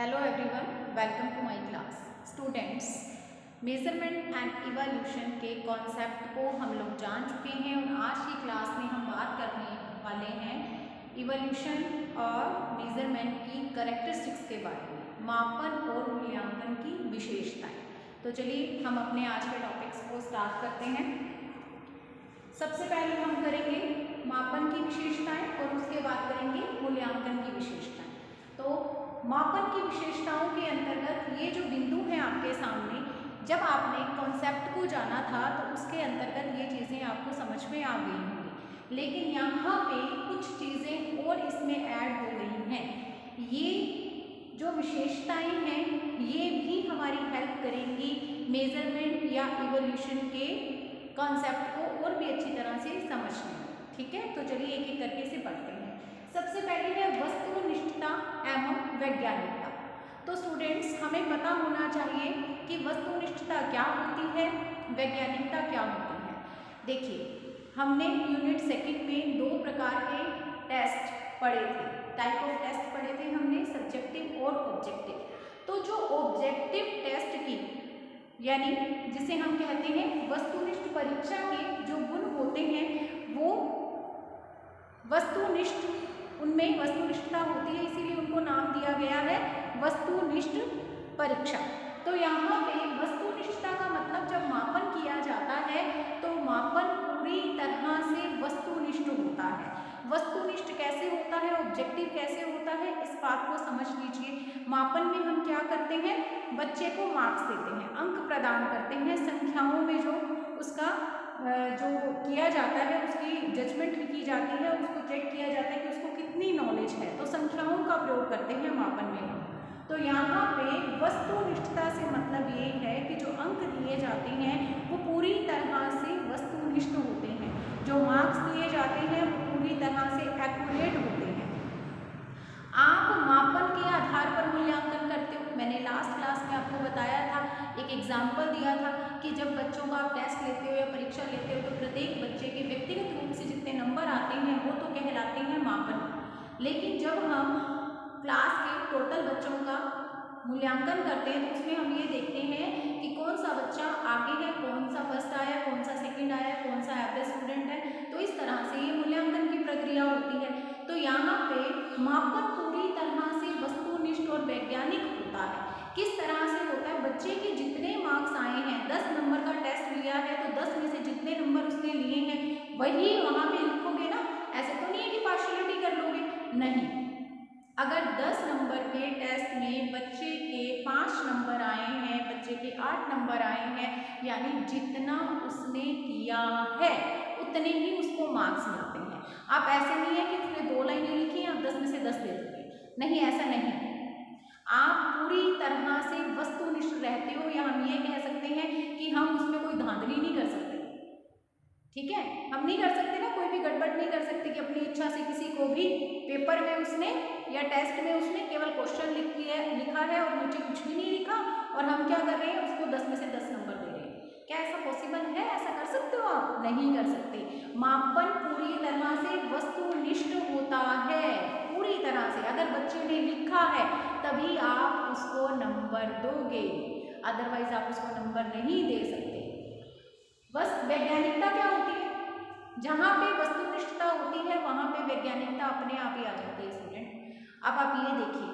Hello everyone, welcome to my class. Students, measurement and evolution के concept को हम लोग जान चुके हैं और आज की क्लास में हम बात करने वाले हैं इवोल्यूशन और मेजरमेंट की कैरेक्टरिस्टिक्स के बारे में, मापन और मूल्यांकन की विशेषताएं। तो चलिए हम अपने आज के टॉपिक्स को स्टार्ट करते हैं। सबसे पहले हम करेंगे मापन की विशेषताएं और उसके बाद करेंगे मूल्यांकन की विशेषताएं। तो मापन की विशेषताओं के अंतर्गत ये जो बिंदु हैं आपके सामने, जब आपने कॉन्सेप्ट को जाना था तो उसके अंतर्गत ये चीज़ें आपको समझ में आ गई होंगी, लेकिन यहाँ पे कुछ चीज़ें और इसमें ऐड हो गई हैं। ये जो विशेषताएं हैं ये भी हमारी हेल्प करेंगी मेजरमेंट या इवोल्यूशन के कॉन्सेप्ट को और भी अच्छी तरह से समझने में। ठीक है, तो चलिए एक एक करके से पढ़ते हैं। सबसे पहले है वस्तुनिष्ठता एवं वैज्ञानिकता। तो स्टूडेंट्स, हमें पता होना चाहिए कि वस्तुनिष्ठता क्या होती है, वैज्ञानिकता क्या होती है। देखिए, हमने यूनिट सेकंड में दो प्रकार के टेस्ट पढ़े थे, टाइप ऑफ टेस्ट पढ़े थे हमने, सब्जेक्टिव और ऑब्जेक्टिव। तो जो ऑब्जेक्टिव टेस्ट की यानी जिसे हम कहते हैं वस्तुनिष्ठ परीक्षा के जो गुण होते हैं वो वस्तुनिष्ठ, उनमें वस्तुनिष्ठता होती है, इसीलिए उनको नाम दिया गया है वस्तुनिष्ठ परीक्षा। तो यहाँ पे वस्तुनिष्ठता का मतलब जब मापन किया जाता है तो मापन पूरी तरह से वस्तुनिष्ठ होता है। वस्तुनिष्ठ कैसे होता है, ऑब्जेक्टिव कैसे होता है, इस बात को समझ लीजिए। मापन में हम क्या करते हैं, बच्चे को मार्क्स देते हैं, अंक प्रदान करते हैं, संख्याओं में जो उसका जो किया जाता है उसकी जजमेंट की जाती है, उसको चेक किया जाता है कि उसको कितनी नॉलेज है, तो संख्याओं का प्रयोग करते हैं मापन में हम। तो यहाँ पे वस्तुनिष्ठता से मतलब ये है कि जो अंक दिए जाते हैं वो पूरी तरह से वस्तुनिष्ठ होते हैं, जो मार्क्स दिए जाते हैं वो पूरी तरह से एक्यूरेट होते हैं। आप मापन के आधार पर मूल्यांकन करते हो। मैंने लास्ट क्लास में आपको बताया था, एक एग्जाम्पल दिया था कि जब बच्चों का आप टेस्ट लेते हो या परीक्षा लेते हो तो प्रत्येक बच्चे के व्यक्तिगत रूप से जितने नंबर आते हैं वो तो कहलाते हैं मापन, लेकिन जब हम क्लास के टोटल बच्चों का मूल्यांकन करते हैं तो उसमें हम ये देखते हैं कि कौन सा बच्चा आगे है, कौन सा फर्स्ट आया, कौन सा सेकंड आया, कौन सा एवरेज स्टूडेंट है। तो इस तरह से ये मूल्यांकन की प्रक्रिया होती है। तो यहाँ पे मापन पूरी तरह से वस्तुनिष्ठ और वैज्ञानिक होता है। किस तरह से होता है, बच्चे के जितने मार्क्स आए हैं, 10 नंबर का टेस्ट लिया है तो 10 में से जितने नंबर उसने लिए हैं वही वहाँ पे लिखोगे ना। ऐसे तो नहीं है कि पार्शियलिटी कर लोगे, नहीं। अगर 10 नंबर के टेस्ट में बच्चे के 5 नंबर आए हैं, बच्चे के 8 नंबर आए हैं, यानी जितना उसने किया है उतने ही उसको मार्क्स मिलते हैं। आप ऐसे नहीं है कि उसने 2 लाइनें लिखी हैं आप 10 में से 10 दे दोगे, नहीं, ऐसा नहीं। आप पूरी तरह से वस्तुनिष्ठ रहते हो, या हम ये कह सकते हैं कि हम उसमें कोई धांधली नहीं कर सकते। ठीक है, हम नहीं कर सकते ना, कोई भी गड़बड़ नहीं कर सकते कि अपनी इच्छा से किसी को भी पेपर में उसने या टेस्ट में उसने केवल क्वेश्चन लिखा है और नीचे कुछ भी नहीं लिखा और हम क्या कर रहे हैं, उसको 10 में से 10 नंबर दे रहे हैं। क्या ऐसा पॉसिबल है? ऐसा कर सकते हो आप? नहीं कर सकते। मापन पूरी तरह से वस्तुनिष्ठ होता है, पूरी तरह से। अगर बच्चे ने लिखा है तभी आप उसको नंबर दोगे, अदरवाइज आप उसको नंबर नहीं दे सकते। बस वैज्ञानिकता क्या होती है, जहाँ पे वस्तुनिष्ठता होती है वहाँ पे वैज्ञानिकता अपने आप ही आ जाती है स्टूडेंट। अब आप ये देखिए,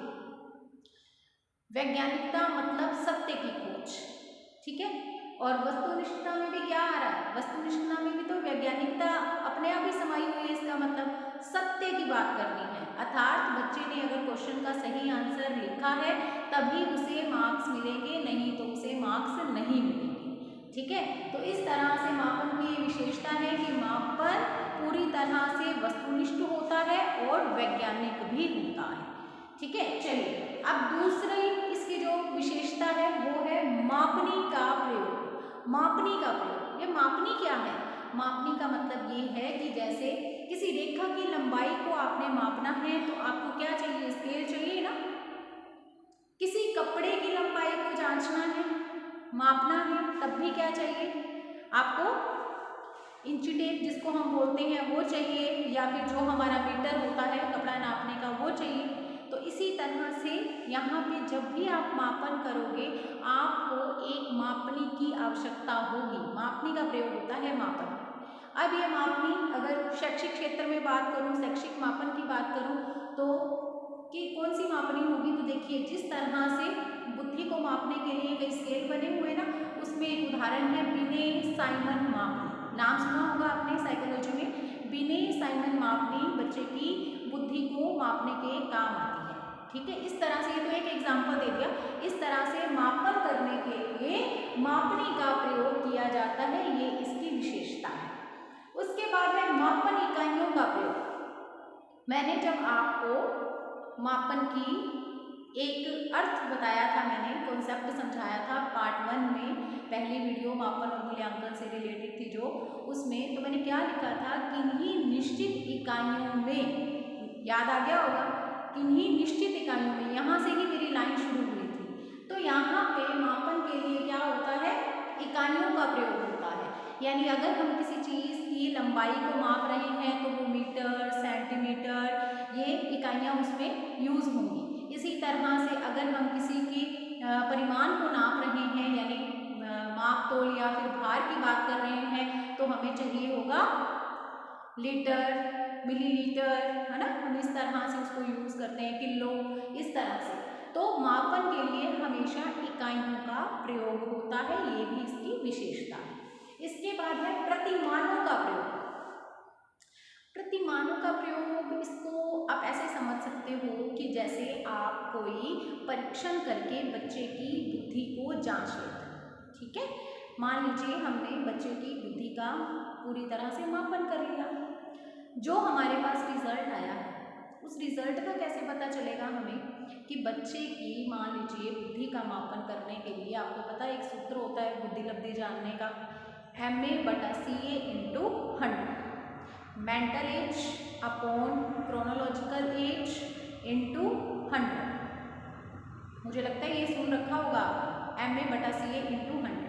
वैज्ञानिकता मतलब सत्य की खोज, ठीक है। और वस्तुनिष्ठता में भी क्या आ रहा है, वस्तुनिष्ठता में भी तो वैज्ञानिकता अपने आप ही समाई हुई है। इसका मतलब सत्य की बात करनी है, अर्थात बच्चे ने अगर क्वेश्चन का सही आंसर लिखा है तभी उसे मार्क्स मिलेंगे, नहीं तो उसे मार्क्स नहीं मिलेंगे। ठीक है, तो इस तरह से मापन की विशेषता है कि मापन पूरी तरह से वस्तुनिष्ठ होता है और वैज्ञानिक भी होता है। ठीक है, चलिए अब दूसरी इसकी जो विशेषता है वो है मापनी का प्रयोग। मापनी का प्रयोग, ये मापनी क्या है, मापनी का मतलब ये है कि जैसे किसी रेखा की लंबाई को आपने मापना है तो आपको क्या चाहिए, स्केल चाहिए ना। किसी कपड़े की लंबाई को जांचना है, मापना है, तब भी क्या चाहिए आपको, इंची टेप जिसको हम बोलते हैं वो चाहिए, या फिर जो हमारा मीटर होता है कपड़ा नापने का वो चाहिए। तो इसी तरह से यहाँ पे जब भी आप मापन करोगे आपको एक मापनी की आवश्यकता होगी। मापनी का प्रयोग होता है मापन। अब ये मापनी अगर शैक्षिक क्षेत्र में बात करूँ, शैक्षिक मापन की बात करूँ तो कि कौन सी मापनी होगी, तो देखिए जिस तरह से बुद्धि को मापने के लिए कई स्केल बने हुए ना, उसमें एक उदाहरण है बिने साइमन मापनी। नाम सुना होगा आपने साइकोलॉजी में। बिने साइमन मापनी बच्चे की बुद्धि को मापने के काम आती है। ठीक है, इस तरह से, ये तो एक एग्जाम्पल दे दिया। इस तरह से मापन करने के लिए मापनी का प्रयोग किया जाता है, ये इसकी विशेषता है। उसके बाद है मापन इकाइयों का प्रयोग। मैंने जब आपको मापन की एक अर्थ बताया था, मैंने कॉन्सेप्ट समझाया था पार्ट 1 में, पहली वीडियो मापन और मूल्यांकन से रिलेटेड थी जो, उसमें तो मैंने क्या लिखा था, किन्हीं निश्चित इकाइयों में, याद आ गया होगा, किन्हीं निश्चित इकाइयों में, यहाँ से ही मेरी लाइन शुरू हुई थी। तो यहाँ पे मापन के लिए क्या होता है, इकाइयों का प्रयोग होता है। यानी अगर हम किसी चीज़ की लंबाई को माप रहे हैं तो वो मीटर, सेंटीमीटर, ये इकाइयाँ उसमें यूज होंगी। इसी तरह से अगर हम किसी की परिमाण को नाप रहे हैं, यानी माप तोल या फिर भार की बात कर रहे हैं, तो हमें चाहिए होगा लीटर, मिलीलीटर, है ना, हम इस तरह से उसको यूज करते हैं, किलो, इस तरह से। तो मापन के लिए हमेशा इकाइयों का प्रयोग होता है, ये भी इसकी विशेषता है। इसके बाद है प्रतिमानों का प्रयोग। प्रतिमानों का प्रयोग, इसको आप ऐसे समझ सकते हो कि जैसे आप कोई परीक्षण करके बच्चे की बुद्धि को जांच लेते हैं। ठीक है, मान लीजिए हमने बच्चे की बुद्धि का पूरी तरह से मापन कर लिया, जो हमारे पास रिजल्ट आया है उस रिजल्ट का कैसे पता चलेगा हमें कि बच्चे की, मान लीजिए बुद्धि का मापन करने के लिए आपको पता है एक सूत्र होता है बुद्धि लब्धि जानने का, MA/CA × 100, mental as upon chronological age × 100। मुझे लगता है ये सुन रखा होगा MA/CA × 100।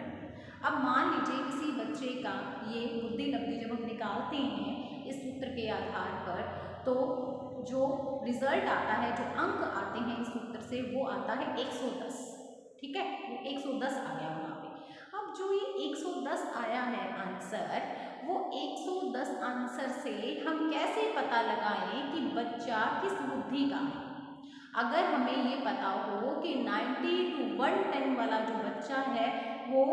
अब मान लीजिए किसी बच्चे का ये बुद्धि लब्धि जब हम निकालते हैं इस सूत्र के आधार पर, तो जो रिजल्ट आता है, जो अंक आते हैं इस सूत्र से, वो आता है 110। ठीक है, वो 110 आ गया वहाँ पे। अब जो ये 110 आया है आंसर, वो 110 आंसर से हम कैसे पता लगाएं कि बच्चा किस बुद्धि का है। अगर हमें ये पता हो कि 90 to 110 वाला जो बच्चा है वो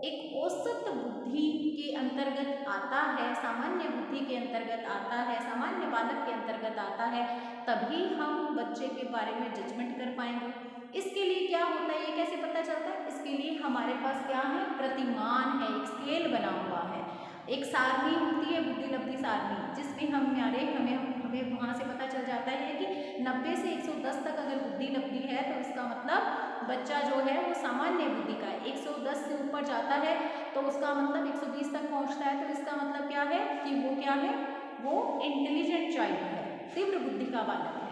एक औसत बुद्धि के अंतर्गत आता है, सामान्य बुद्धि के अंतर्गत आता है, सामान्य बालक के अंतर्गत आता है, तभी हम बच्चे के बारे में जजमेंट कर पाएंगे। इसके लिए क्या होता है, ये कैसे पता चलता है, इसके लिए हमारे पास क्या है, प्रतिमान है, एक स्केल बना हुआ है, एक सारणी होती है बुद्धि लब्धि सारणी, जिसमें हमें वहाँ से पता चल जाता है कि 90 से 110 तक अगर बुद्धि लब्धि है तो इसका मतलब बच्चा जो है वो सामान्य बुद्धि का है। 110 से ऊपर जाता है तो उसका मतलब 120 तक पहुँचता है तो इसका मतलब क्या है कि वो क्या है, वो इंटेलिजेंट चाइल्ड है, तीव्र बुद्धि का बालक है।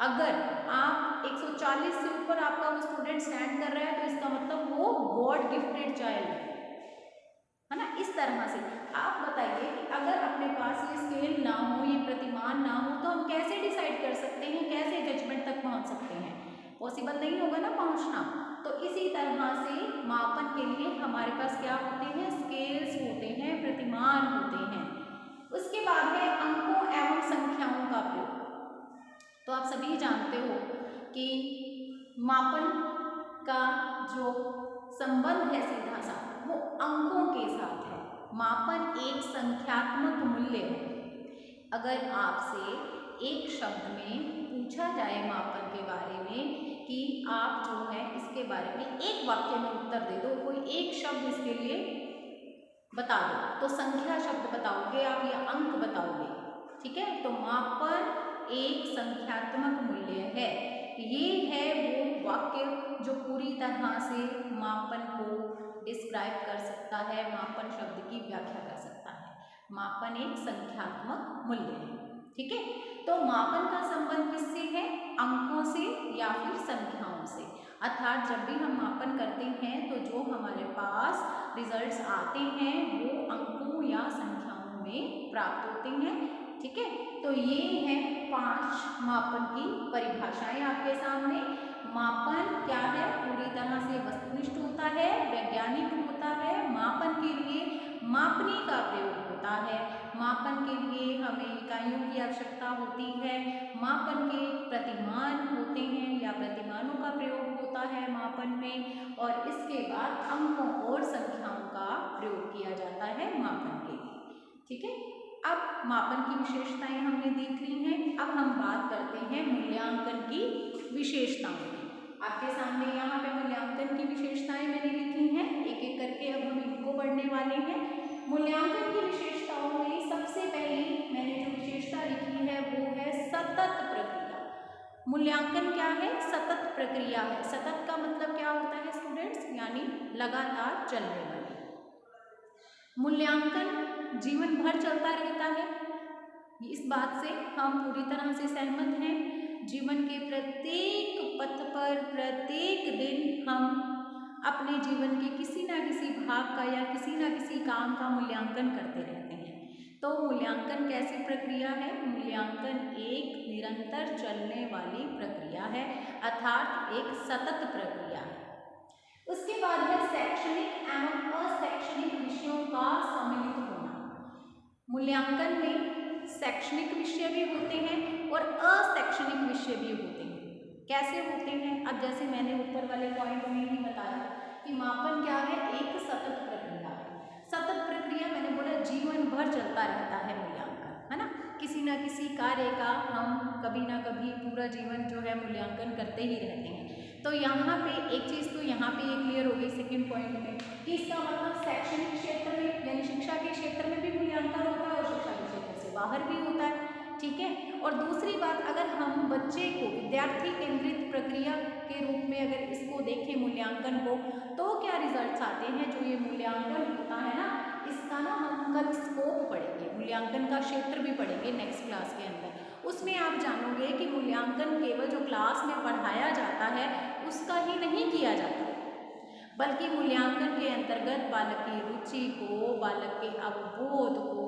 अगर आप 140 से ऊपर आपका वो स्टूडेंट स्टैंड कर रहा है तो इसका मतलब वो गॉड गिफ्टेड चाइल्ड है ना। इस तरह से आप बताइए कि अगर अपने पास ये स्केल ना हो, ये प्रतिमान ना हो, तो हम कैसे डिसाइड कर सकते हैं, कैसे जजमेंट तक पहुंच सकते हैं, पॉसिबल नहीं होगा ना पहुंचना। तो इसी तरह से मापन के लिए हमारे पास क्या होते हैं, स्केल्स होते हैं, प्रतिमान होते हैं। उसके बाद है अंकों एवं संख्याओं का प्रयोग। तो आप सभी जानते हो कि मापन का जो संबंध है सीधा सा वो अंकों के साथ है। मापन एक संख्यात्मक मूल्य है। अगर आपसे एक शब्द में पूछा जाए मापन के बारे में कि आप जो है इसके बारे में एक वाक्य में उत्तर दे दो, कोई एक शब्द इसके लिए बता दो, तो संख्या शब्द बताओगे आप या अंक बताओगे। ठीक है, तो मापन एक संख्यात्मक मूल्य है। ये है वो वाक्य जो पूरी तरह से मापन को डिस्क्राइब कर सकता है, मापन शब्द की व्याख्या कर सकता है। मापन एक संख्यात्मक मूल्य है। ठीक है, तो मापन का संबंध किससे है, अंकों से या फिर संख्याओं से। अर्थात जब भी हम मापन करते हैं तो जो हमारे पास रिजल्ट्स आते हैं वो अंकों या संख्याओं में प्राप्त होते हैं। ठीक है। तो ये है 5 मापन की परिभाषाएं आपके सामने। मापन क्या है? पूरी तरह से वस्तुनिष्ठ होता है, वैज्ञानिक होता है, मापन के लिए मापनी का प्रयोग होता है, मापन के लिए हमें इकाइयों की आवश्यकता होती है, मापन के प्रतिमान होते हैं या प्रतिमानों का प्रयोग होता है मापन में, और इसके बाद अंकों और संख्याओं का प्रयोग किया जाता है मापन के लिए। ठीक है, अब मापन की विशेषताएं हमने देख ली हैं। अब हम बात करते हैं मूल्यांकन की विशेषताओं की। आपके सामने यहाँ पे मूल्यांकन की विशेषताएं मैंने लिखी हैं, एक एक करके अब हम इनको पढ़ने वाले हैं। मूल्यांकन की विशेषताओं में सबसे पहली मैंने जो विशेषता लिखी है वो है सतत प्रक्रिया। मूल्यांकन क्या है? सतत प्रक्रिया है। सतत का मतलब क्या होता है स्टूडेंट्स? यानी लगातार चलने वाली। मूल्यांकन जीवन भर चलता रहता है, इस बात से हम पूरी तरह से सहमत हैं। जीवन के प्रत्येक पथ पर प्रत्येक दिन हम अपने जीवन के किसी न किसी भाग का या किसी न किसी काम का मूल्यांकन करते रहते हैं। तो मूल्यांकन कैसी प्रक्रिया है? मूल्यांकन एक निरंतर चलने वाली प्रक्रिया है, अर्थात एक सतत प्रक्रिया है। उसके बाद है शैक्षणिक एवं अशैक्षणिक विषयों का सम्मिलित होना। मूल्यांकन में शैक्षणिक विषय भी होते हैं और अशैक्षणिक विषय भी होते हैं। कैसे होते हैं? अब जैसे मैंने ऊपर वाले पॉइंट में ही बताया कि मापन क्या है? एक सतत प्रक्रिया है। सतत प्रक्रिया मैंने बोला जीवन भर चलता रहता है मूल्यांकन, है ना। किसी न किसी कार्य का हम कभी ना कभी पूरा जीवन जो है मूल्यांकन करते ही रहते हैं। तो यहाँ पे एक चीज़ तो यहाँ पे ये क्लियर हो गई सेकेंड पॉइंट में कि इसका मतलब शैक्षणिक क्षेत्र में यानी शिक्षा के क्षेत्र में भी मूल्यांकन होता है और शिक्षा के क्षेत्र से बाहर भी होता है। ठीक है, और दूसरी बात, अगर हम बच्चे को विद्यार्थी केंद्रित प्रक्रिया के रूप में अगर इसको देखें मूल्यांकन को, तो क्या रिजल्ट्स आते हैं? जो ये मूल्यांकन होता है ना, इसका ना हम कल स्कोप पढ़ेंगे, मूल्यांकन का क्षेत्र भी पढ़ेंगे नेक्स्ट क्लास के अंदर। उसमें आप जानोगे कि मूल्यांकन केवल जो क्लास में पढ़ाया जाता है उसका ही नहीं किया जाता, बल्कि मूल्यांकन के अंतर्गत बालक की रुचि को, बालक के अवबोध को,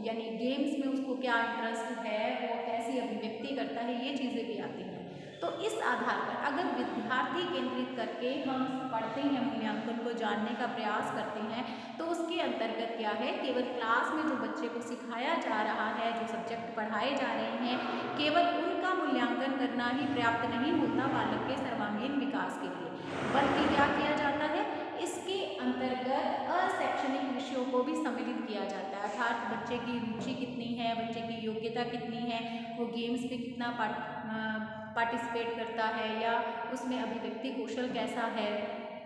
यानी गेम्स में उसको क्या इंटरेस्ट है, वो कैसी अभिव्यक्ति करता है, ये चीज़ें भी आती हैं। तो इस आधार पर अगर विद्यार्थी केंद्रित करके हम पढ़ते हैं, मूल्यांकन को जानने का प्रयास करते हैं, तो उसके अंतर्गत क्या है, केवल क्लास में जो बच्चे को सिखाया जा रहा है, जो सब्जेक्ट पढ़ाए जा रहे हैं, केवल उनका मूल्यांकन करना ही पर्याप्त नहीं होता बालक के सर्वांगीण विकास के लिए, बल्कि क्या किया जाता है, इसके अंतर्गत अशैक्षणिक विषयों को भी सम्मिलित किया जाता है। अर्थात बच्चे की रुचि कितनी है, बच्चे की योग्यता कितनी है, वो गेम्स में कितना पार्टिसिपेट करता है या उसमें अभिव्यक्ति कौशल कैसा है,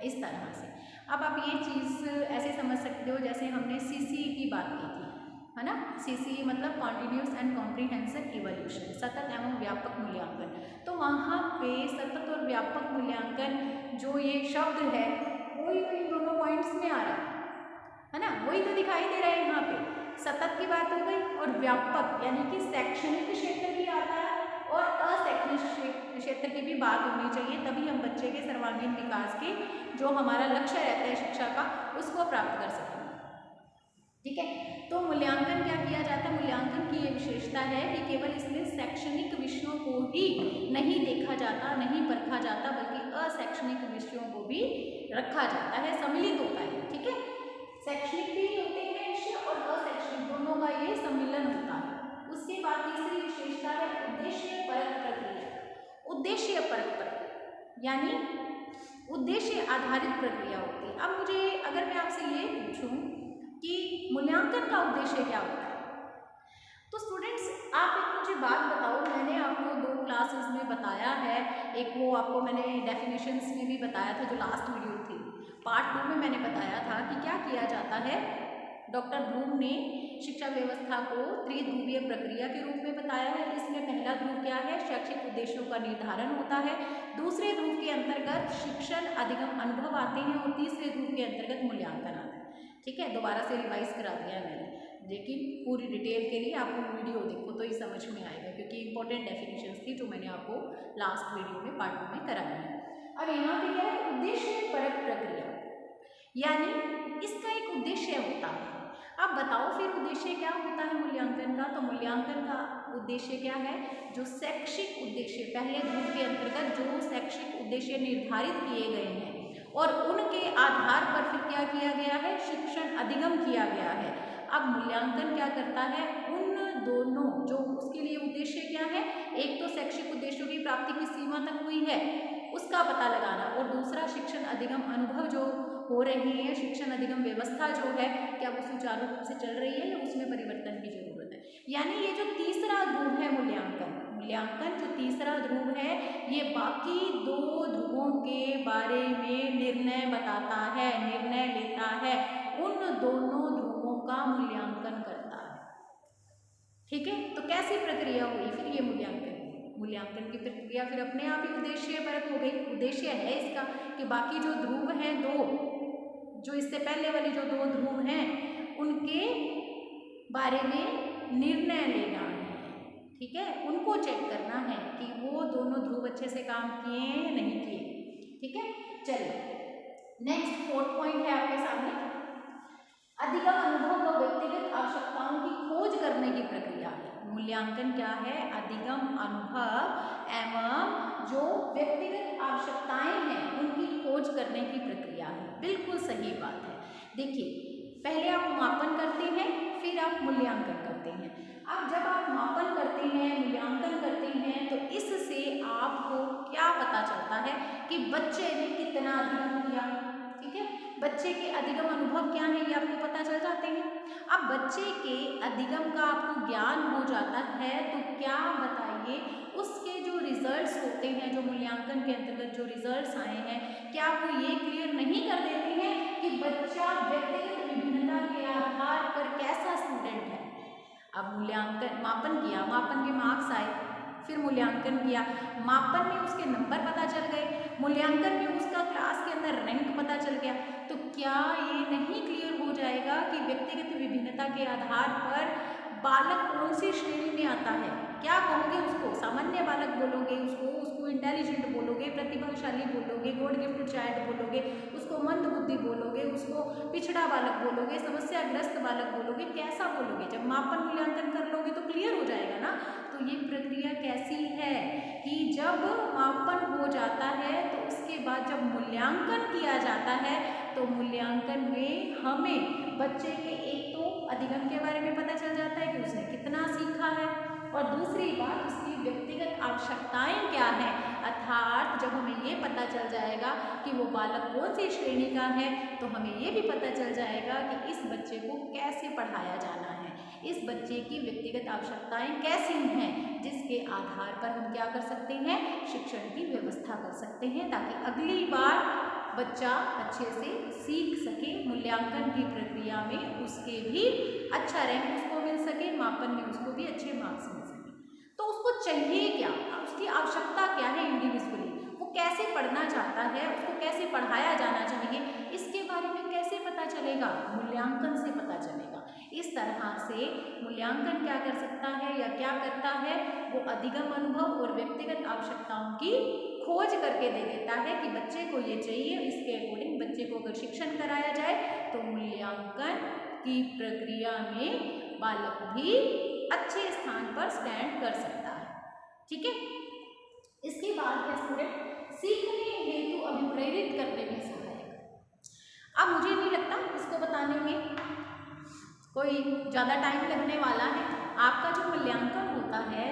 इस तरह से। अब आप ये चीज़ ऐसे समझ सकते हो जैसे हमने CCE की बात की थी, है ना। CCE मतलब कॉन्टिन्यूस एंड कॉम्प्रिहेंसिव इवोल्यूशन, सतत एवं व्यापक मूल्यांकन। तो वहाँ पे सतत और व्यापक मूल्यांकन जो ये शब्द है वही तो इन दोनों पॉइंट्स में आ रहा है ना, वही तो दिखाई दे रहा है यहाँ पे। सतत की बात हो गई और व्यापक यानी कि शैक्षणिक क्षेत्र भी आता है और अशैक्षणिक क्षेत्र की भी बात होनी चाहिए, तभी हम बच्चे के सर्वांगीण विकास के जो हमारा लक्ष्य रहता है शिक्षा का, उसको प्राप्त कर सकेंगे। ठीक है, तो मूल्यांकन क्या किया जाता है? मूल्यांकन की ये विशेषता है कि केवल इसमें शैक्षणिक विषयों को ही नहीं देखा जाता, नहीं परखा जाता, बल्कि अशैक्षणिक विषयों को भी रखा जाता है, सम्मिलित होता है। ठीक है, शैक्षणिक भी होते हैं विषय और अशैक्षणिक, दोनों का ये सम्मिलन होता है। उसके बाद तीसरी विशेषता है उद्देश्य परक प्रक्रिया। उद्देश्य परक प्रक्रिया यानी उद्देश्य आधारित प्रक्रिया होती है। अब मुझे अगर मैं आपसे ये पूछूं कि मूल्यांकन का उद्देश्य क्या होता है, तो स्टूडेंट्स आप एक मुझे बात बताओ। मैंने आपको 2 क्लासेस में बताया है, एक वो आपको मैंने डेफिनेशंस में भी बताया था जो लास्ट वीडियो थी, पार्ट 2 में मैंने बताया था कि क्या किया जाता है। डॉक्टर ब्लूम ने शिक्षा व्यवस्था को त्रिध्रुवीय प्रक्रिया के रूप में बताया है। इसमें पहला ध्रुव क्या है? शैक्षिक उद्देश्यों का निर्धारण होता है। दूसरे ध्रुव के अंतर्गत शिक्षण अधिगम अनुभव आते हैं और तीसरे ध्रुव के अंतर्गत मूल्यांकन आता है। ठीक है, दोबारा से रिवाइज करा दिया है मैंने, लेकिन पूरी डिटेल के लिए आप वीडियो देखो तो ही समझ में आएगा, क्योंकि इंपॉर्टेंट डेफिनेशंस थी जो मैंने आपको लास्ट वीडियो में पार्ट 2 में कराई है। अब यहाँ पे क्या है? उद्देश्य परक प्रक्रिया, यानी इसका एक उद्देश्य होता है। अब बताओ फिर उद्देश्य क्या होता है मूल्यांकन का? तो मूल्यांकन का उद्देश्य क्या है? जो शैक्षिक उद्देश्य पहले ध्रुव के अंतर्गत जो शैक्षिक उद्देश्य निर्धारित किए गए हैं और उनके आधार पर फिर क्या किया गया है? शिक्षण अधिगम किया गया है। अब मूल्यांकन क्या करता है? उन दोनों जो उसके लिए उद्देश्य क्या है? एक तो शैक्षिक उद्देश्यों की प्राप्ति की सीमा तक हुई है उसका पता लगाना, और दूसरा शिक्षण अधिगम अनुभव जो हो रही है, शिक्षण अधिगम व्यवस्था जो है क्या वो सुचारू रूप से चल रही है या उसमें परिवर्तन की जरूरत है। यानी ये जो तीसरा ध्रुव है मूल्यांकन जो तीसरा ध्रुव है ये बाकी दो ध्रुवों के बारे में निर्णय बताता है, निर्णय लेता है, उन दोनों ध्रुवों का मूल्यांकन करता है। ठीक है, तो कैसी प्रक्रिया हुई फिर ये मूल्यांकन की प्रक्रिया फिर अपने आप ही उद्देश्य परक हो गई। उद्देश्य है इसका कि बाकी जो ध्रुव हैं दो, जो इससे पहले वाले जो दो ध्रुव हैं उनके बारे में निर्णय लेना है। ठीक है, उनको चेक करना है कि वो दोनों ध्रुव अच्छे से काम किए या नहीं किए। ठीक है, चलिए नेक्स्ट 4th पॉइंट है आपके सामने, अधिगम अनुभव व व्यक्तिगत आवश्यकताओं की खोज करने की प्रक्रिया है। मूल्यांकन क्या है? अधिगम अनुभव एवं जो व्यक्तिगत आवश्यकताएं हैं उनकी खोज करने की प्रक्रिया है। बिल्कुल सही बात है। देखिए पहले आप मापन करते हैं फिर आप मूल्यांकन करते हैं। अब जब आप मापन करते हैं, मूल्यांकन करते हैं तो इससे आपको क्या पता चलता है कि बच्चे ने कितना अधिगम किया। ठीक है, बच्चे के अधिगम अनुभव क्या है ये आपको पता चल जाते हैं। अब बच्चे के अधिगम का आपको ज्ञान हो जाता है तो क्या बताइए उसके जो रिजल्ट्स होते हैं, जो मूल्यांकन के अंतर्गत जो रिजल्ट्स आए हैं, क्या वो ये क्लियर नहीं कर देते हैं कि बच्चा व्यक्तिगत विभिन्नता के आधार पर कैसा स्टूडेंट है। अब मूल्यांकन मापन किया, मापन के मार्क्स आए, फिर मूल्यांकन किया, मापन में उसके नंबर पता चल गए, मूल्यांकन में उसका क्लास के अंदर रैंक पता चल गया, तो क्या ये नहीं क्लियर हो जाएगा कि व्यक्तिगत विभिन्नता के आधार पर बालक कौन सी श्रेणी में आता है? क्या कहोगे उसको? सामान्य बालक बोलोगे उसको इंटेलिजेंट बोलोगे, प्रतिभाशाली बोलोगे, गॉड गिफ्टेड चाइल्ड बोलोगे, उसको मंद बुद्धि बोलोगे, उसको पिछड़ा बालक बोलोगे, समस्याग्रस्त बालक बोलोगे, कैसा बोलोगे? जब मापन मूल्यांकन कर लोगे तो क्लियर हो जाएगा ना। तो ये प्रक्रिया कैसी है कि जब मापन हो जाता है तो उसके बाद जब मूल्यांकन किया जाता है तो मूल्यांकन में हमें बच्चे के एक तो अधिगम के बारे में पता चल जाता है कि उसने कितना सीखा है, और दूसरी बात उसकी व्यक्तिगत आवश्यकताएं क्या हैं, अर्थात जब हमें ये पता चल जाएगा कि वो बालक कौन सी श्रेणी का है तो हमें ये भी पता चल जाएगा कि इस बच्चे को कैसे पढ़ाया जाना है, इस बच्चे की व्यक्तिगत आवश्यकताएं कैसी हैं, जिसके आधार पर हम क्या कर सकते हैं? शिक्षण की व्यवस्था कर सकते हैं ताकि अगली बार बच्चा अच्छे से सीख सके, मूल्यांकन की प्रक्रिया में उसके भी अच्छा रैंक उसको मिल सके, मापन में उसको भी अच्छे मार्क्स मिल सके। तो उसको चाहिए क्या, उसकी आवश्यकता क्या है इंडिविजुअली, वो कैसे पढ़ना चाहता है, उसको कैसे पढ़ाया जाना चाहिए, इसके बारे में कैसे पता चलेगा? मूल्यांकन से पता चलेगा। इस तरह से मूल्यांकन क्या कर सकता है या क्या करता है? वो अधिगम अनुभव और व्यक्तिगत आवश्यकताओं की खोज करके दे देता है कि बच्चे को ये चाहिए, इसके अकॉर्डिंग बच्चे को अगर शिक्षण कराया जाए तो मूल्यांकन की प्रक्रिया में बालक भी अच्छे स्थान पर स्टैंड कर सकता है। ठीक है, इसके बाद है स्टूडेंट सीखने हेतु अभिप्रेरित करने में सहायक। अब मुझे नहीं लगता इसको बताने में कोई ज़्यादा टाइम लगने वाला है। आपका जो मूल्यांकन होता है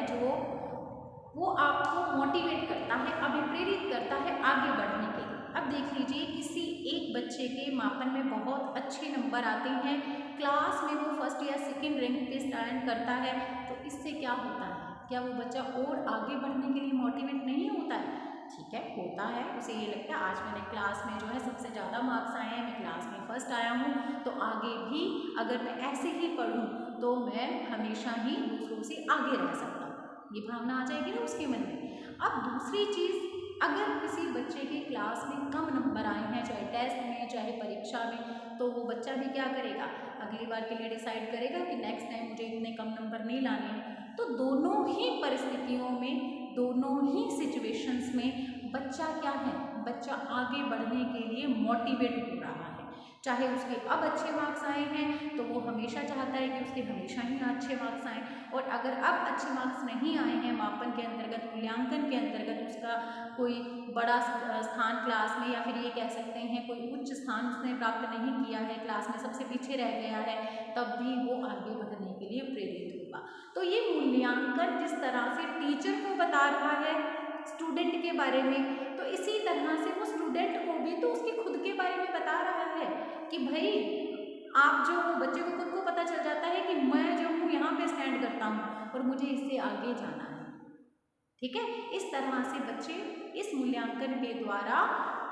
वो आपको मोटिवेट करता है, अभिप्रेरित करता है आगे बढ़ने के लिए। अब देख लीजिए किसी एक बच्चे के मापन में बहुत अच्छे नंबर आते हैं, क्लास में वो फर्स्ट या सेकंड रैंक पे स्टैंड करता है, तो इससे क्या होता है? क्या वो बच्चा और आगे बढ़ने के लिए मोटिवेट नहीं होता है? ठीक है, होता है, उसे ये लगता है आज मैंने क्लास में जो है सबसे ज़्यादा मार्क्स आए हैं, मैं क्लास में फर्स्ट आया हूँ, तो आगे भी अगर मैं ऐसे ही पढ़ूँ तो मैं हमेशा ही दूसरों से आगे रह सकता हूँ, ये भावना आ जाएगी ना उसके मन में। अब दूसरी चीज़, अगर किसी बच्चे के क्लास में कम नंबर आए हैं, चाहे टेस्ट में चाहे परीक्षा में, तो वो बच्चा भी क्या करेगा? अगली बार के लिए डिसाइड करेगा कि नेक्स्ट टाइम मुझे इतने कम नंबर नहीं लाने हैं। तो दोनों ही परिस्थितियों में, दोनों ही सिचुएशंस में बच्चा क्या है? बच्चा आगे बढ़ने के लिए मोटिवेट हो रहा है। चाहे उसके अब अच्छे मार्क्स आए हैं तो वो हमेशा चाहता है कि उसके हमेशा ही अच्छे मार्क्स आएँ, और अगर अब अच्छे मार्क्स नहीं आए हैं मापन के अंतर्गत, मूल्यांकन के अंतर्गत, उसका कोई बड़ा स्थान क्लास में या फिर ये कह सकते हैं कोई उच्च स्थान उसने प्राप्त नहीं किया है, क्लास में सबसे पीछे रह गया है, तब भी वो आगे बढ़ने के लिए प्रेरित होगा। तो ये मूल्यांकन जिस तरह से टीचर को बता रहा है स्टूडेंट के बारे में, तो इसी तरह से वो स्टूडेंट को भी तो उसके खुद के बारे में बता रहा है कि भाई आप जो बच्चे को खुद को पता चल जाता है कि मैं जो हूँ यहाँ पे स्टैंड करता हूँ और मुझे इससे आगे जाना है। ठीक है, इस तरह से बच्चे इस मूल्यांकन के द्वारा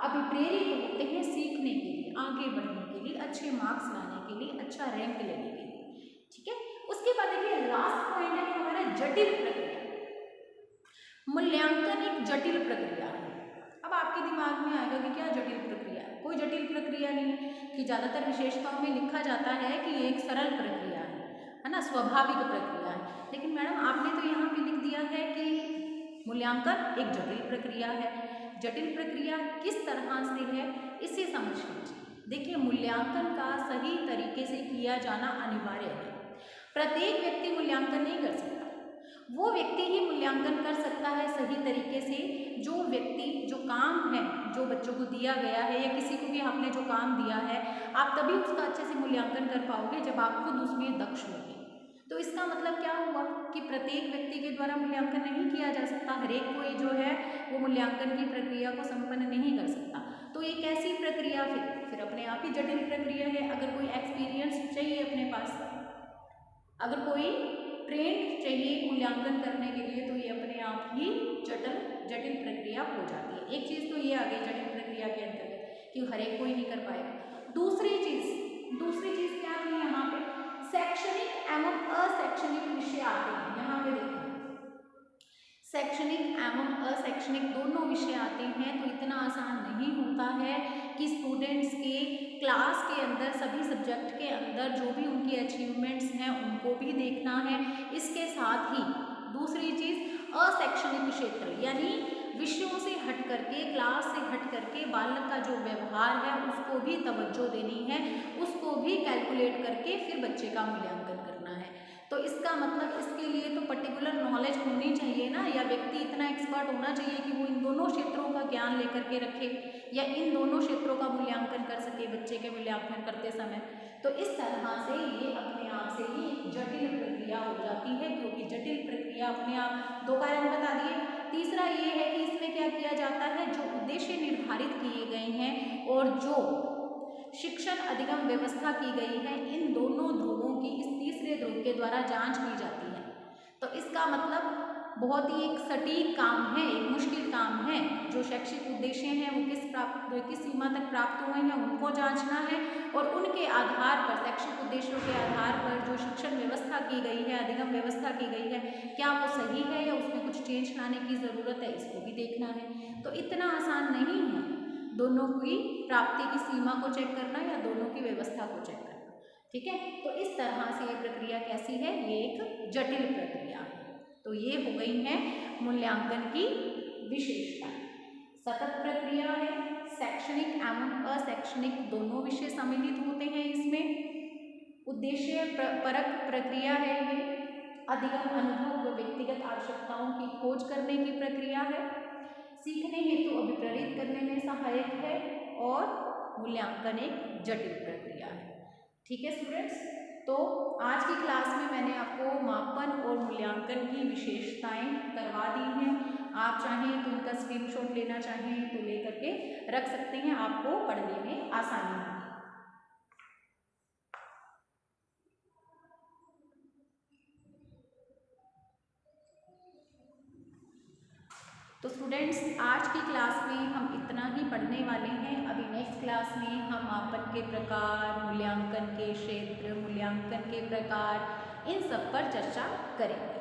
अभिप्रेरित होते हैं सीखने के लिए, आगे बढ़ने के लिए, अच्छे मार्क्स लाने के लिए, अच्छा रैंक लेने के लिए। ठीक है, उसके बाद देखिए लास्ट पॉइंट है हमारा जटिल प्रक्रिया। मूल्यांकन एक जटिल प्रक्रिया है। अब आपके दिमाग में आएगा कि क्या जटिल प्रक्रिया है? कोई जटिल प्रक्रिया नहीं है, कि ज़्यादातर विशेषताओं में लिखा जाता है कि ये एक सरल प्रक्रिया है ना, स्वाभाविक प्रक्रिया है। लेकिन मैडम आपने तो यहाँ पे लिख दिया है कि मूल्यांकन एक जटिल प्रक्रिया है। जटिल प्रक्रिया किस तरह से है इसे समझ लीजिए। देखिए मूल्यांकन का सही तरीके से किया जाना अनिवार्य है। प्रत्येक व्यक्ति मूल्यांकन नहीं कर सकता, वो व्यक्ति ही मूल्यांकन कर सकता है सही तरीके से जो व्यक्ति जो काम है जो बच्चों को दिया गया है, या किसी को भी आपने जो काम दिया है आप तभी उसका अच्छे से मूल्यांकन कर पाओगे जब आप खुद उसमें दक्ष होगे। तो इसका मतलब क्या हुआ कि प्रत्येक व्यक्ति के द्वारा मूल्यांकन नहीं किया जा सकता, हर एक कोई जो है वो मूल्यांकन की प्रक्रिया को संपन्न नहीं कर सकता। तो ये कैसी प्रक्रिया फिर अपने आप ही जटिल प्रक्रिया है। अगर कोई एक्सपीरियंस चाहिए अपने पास, अगर कोई ट्रेंड चाहिए मूल्यांकन करने के लिए, तो ये अपने आप ही जटिल प्रक्रिया हो जाती है। एक चीज़ तो ये आ गई जटिल प्रक्रिया के अंतर्गत कि हर एक कोई नहीं कर पाएगा। दूसरी चीज़ क्या है, यहाँ पे शैक्षणिक एवं अशैक्षणिक विषय आते हैं। यहाँ पे देखो शैक्षणिक एवं अशैक्षणिक दोनों विषय आते हैं, तो इतना आसान नहीं होता है कि स्टूडेंट्स के क्लास के अंदर सभी सब्जेक्ट के अंदर जो भी उनकी अचीवमेंट्स हैं उनको भी देखना है। इसके साथ ही दूसरी चीज़ अशैक्षणिक क्षेत्र यानी विषयों से हट करके, क्लास से हट करके बालक का जो व्यवहार है उसको भी तवज्जो देनी है, उसको भी कैलकुलेट करके फिर बच्चे का मूल्यांकन करना है। तो इसका मतलब इसके लिए तो पर्टिकुलर नॉलेज होनी चाहिए ना, या व्यक्ति इतना एक्सपर्ट होना चाहिए कि वो इन दोनों क्षेत्रों का ज्ञान लेकर के रखे या इन दोनों क्षेत्रों का मूल्यांकन कर सके बच्चे के मूल्यांकन करते समय। तो इस तरह से ये अपने आप से ही जटिल प्रक्रिया हो जाती है, क्योंकि जटिल प्रक्रिया अपने आप दो कारण बता दिए। तीसरा ये है कि इसमें क्या किया जाता है, जो उद्देश्य निर्धारित किए गए हैं और जो शिक्षण अधिगम व्यवस्था की गई है, इन दोनों ध्रुवों की इस तीसरे ध्रुव के द्वारा जांच की जाती है। तो इसका मतलब बहुत ही एक सटीक काम है, एक मुश्किल काम है। जो शैक्षिक उद्देश्य हैं वो किस सीमा तक प्राप्त हुए हैं उनको जांचना है, और उनके आधार पर, शैक्षिक उद्देश्यों के आधार पर जो शिक्षण व्यवस्था की गई है, अधिगम व्यवस्था की गई है, क्या वो सही है या उसमें कुछ चेंज लाने की ज़रूरत है, इसको भी देखना है। तो इतना आसान नहीं है दोनों की प्राप्ति की सीमा को चेक करना या दोनों की व्यवस्था को चेक करना। ठीक है, तो इस तरह से ये प्रक्रिया कैसी है, ये एक जटिल प्रक्रिया है। तो ये हो गई है मूल्यांकन की विशेषता। सतत प्रक्रिया है, शैक्षणिक एवं अशैक्षणिक दोनों विषय सम्मिलित होते हैं इसमें। उद्देश्य परक प्रक्रिया है ये, अधिगम अनुभव व व्यक्तिगत आवश्यकताओं की खोज करने की प्रक्रिया है, सीखने हेतु अभिप्रेरित करने में सहायक है, और मूल्यांकन एक जटिल प्रक्रिया है। ठीक है स्टूडेंट्स, तो आज की क्लास में मैंने आपको मापन और मूल्यांकन की विशेषताएं करवा दी हैं। आप चाहें तो उनका स्क्रीनशॉट लेना चाहें तो ले करके रख सकते हैं, आपको पढ़ने में आसानी होगी। तो स्टूडेंट्स आज की क्लास में हम इतना ही पढ़ने वाले हैं। अभी नेक्स्ट क्लास में हम मापन के प्रकार, मूल्यांकन के क्षेत्र, मूल्यांकन के प्रकार, इन सब पर चर्चा करेंगे।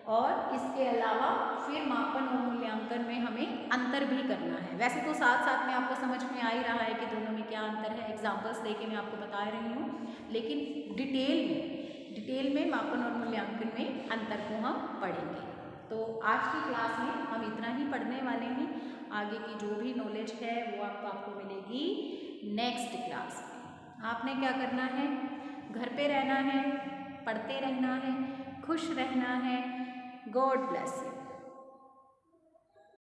और इसके अलावा फिर मापन और मूल्यांकन में हमें अंतर भी करना है। वैसे तो साथ साथ में आपको समझ में आ ही रहा है कि दोनों में क्या अंतर है, एग्जाम्पल्स देके मैं आपको बता रही हूँ, लेकिन डिटेल में मापन और मूल्यांकन में अंतर को हम पढ़ेंगे। तो आज की क्लास में हम इतना ही पढ़ने वाले हैं। आगे की जो भी नॉलेज है वो आपको मिलेगी नेक्स्ट क्लास में। आपने क्या करना है, घर पे रहना है, पढ़ते रहना है, खुश रहना है। God bless you.